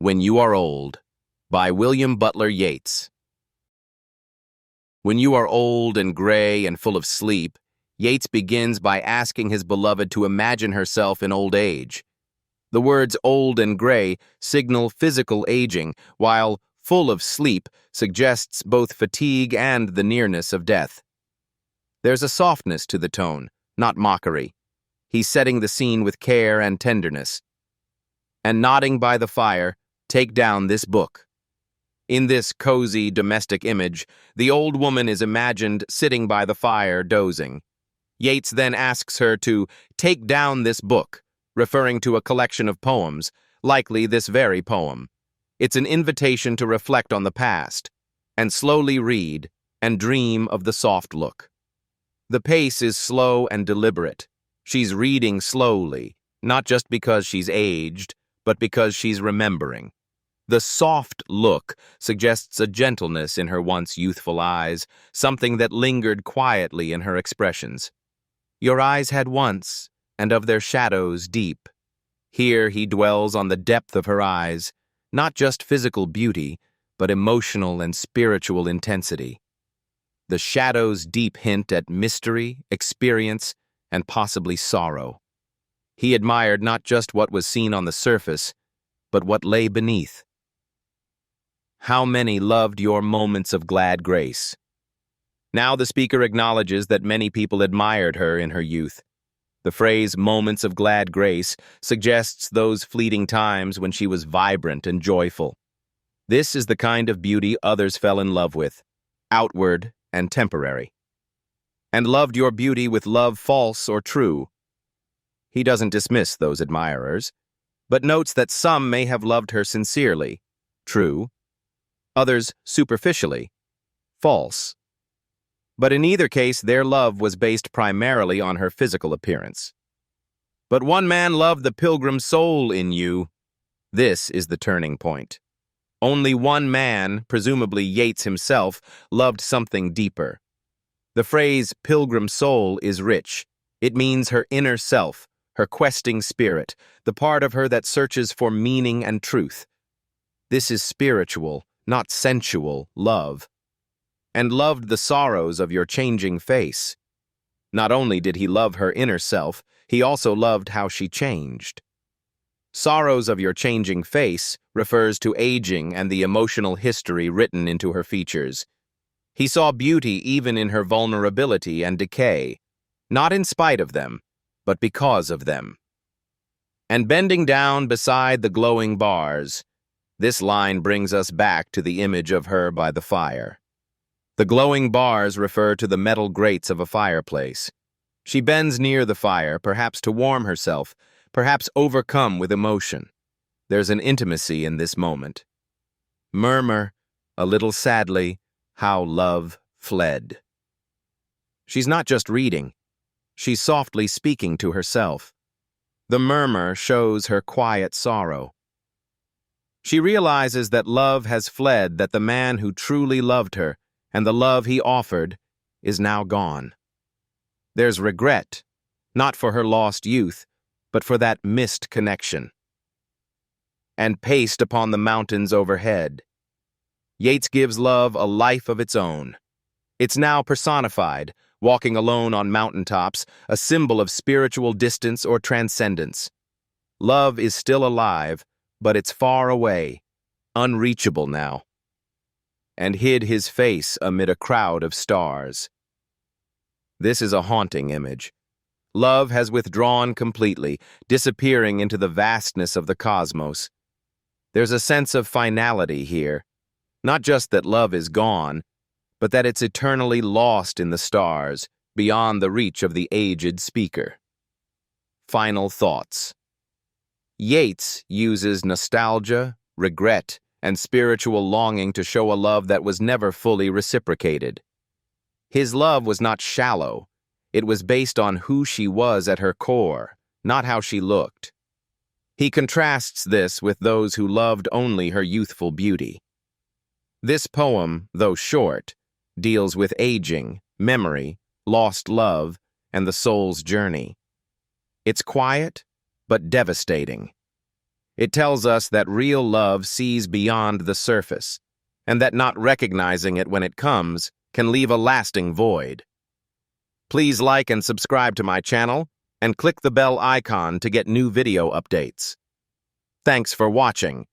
When You Are Old, by Butler Yeats. When you are old and gray and full of sleep, Yeats begins by asking his beloved to imagine herself in old age. The words old and gray signal physical aging, while full of sleep suggests both fatigue and the nearness of death. There's a softness to the tone, not mockery. He's setting the scene with care and tenderness. And nodding by the fire, take down this book. In this cozy domestic image, the old woman is imagined sitting by the fire, dozing. Yeats then asks her to take down this book, referring to a collection of poems, likely this very poem. It's an invitation to reflect on the past, and slowly read and dream of the soft look. The pace is slow and deliberate. She's reading slowly, not just because she's aged, but because she's remembering. The soft look suggests a gentleness in her once youthful eyes, something that lingered quietly in her expressions. Your eyes had once, and of their shadows deep. Here he dwells on the depth of her eyes, not just physical beauty, but emotional and spiritual intensity. The shadows deep hint at mystery, experience, and possibly sorrow. He admired not just what was seen on the surface, but what lay beneath. How many loved your moments of glad grace? Now the speaker acknowledges that many people admired her in her youth. The phrase moments of glad grace suggests those fleeting times when she was vibrant and joyful. This is the kind of beauty others fell in love with, outward and temporary. And loved your beauty with love false or true. He doesn't dismiss those admirers, but notes that some may have loved her sincerely, true, others superficially, false. But in either case, their love was based primarily on her physical appearance. But one man loved the pilgrim soul in you. This is the turning point. Only one man, presumably Yeats himself, loved something deeper. The phrase pilgrim soul is rich. It means her inner self, her questing spirit, the part of her that searches for meaning and truth. This is spiritual, not sensual, love. And loved the sorrows of your changing face. Not only did he love her inner self, he also loved how she changed. Sorrows of your changing face refers to aging and the emotional history written into her features. He saw beauty even in her vulnerability and decay, not in spite of them, but because of them. And bending down beside the glowing bars, this line brings us back to the image of her by the fire. The glowing bars refer to the metal grates of a fireplace. She bends near the fire, perhaps to warm herself, perhaps overcome with emotion. There's an intimacy in this moment. Murmur, a little sadly, how love fled. She's not just reading. She's softly speaking to herself. The murmur shows her quiet sorrow. She realizes that love has fled, that the man who truly loved her, and the love he offered, is now gone. There's regret, not for her lost youth, but for that missed connection. And paced upon the mountains overhead, Yeats gives love a life of its own. It's now personified, walking alone on mountaintops, a symbol of spiritual distance or transcendence. Love is still alive, but it's far away, unreachable now, and hid his face amid a crowd of stars. This is a haunting image. Love has withdrawn completely, disappearing into the vastness of the cosmos. There's a sense of finality here, not just that love is gone, but that it's eternally lost in the stars, beyond the reach of the aged speaker. Final thoughts. Yeats uses nostalgia, regret, and spiritual longing to show a love that was never fully reciprocated. His love was not shallow. It was based on who she was at her core, not how she looked. He contrasts this with those who loved only her youthful beauty. This poem, though short, deals with aging, memory, lost love, and the soul's journey. It's quiet, but devastating. It tells us that real love sees beyond the surface, and that not recognizing it when it comes can leave a lasting void. Please like and subscribe to my channel, and click the bell icon to get new video updates. Thanks for watching.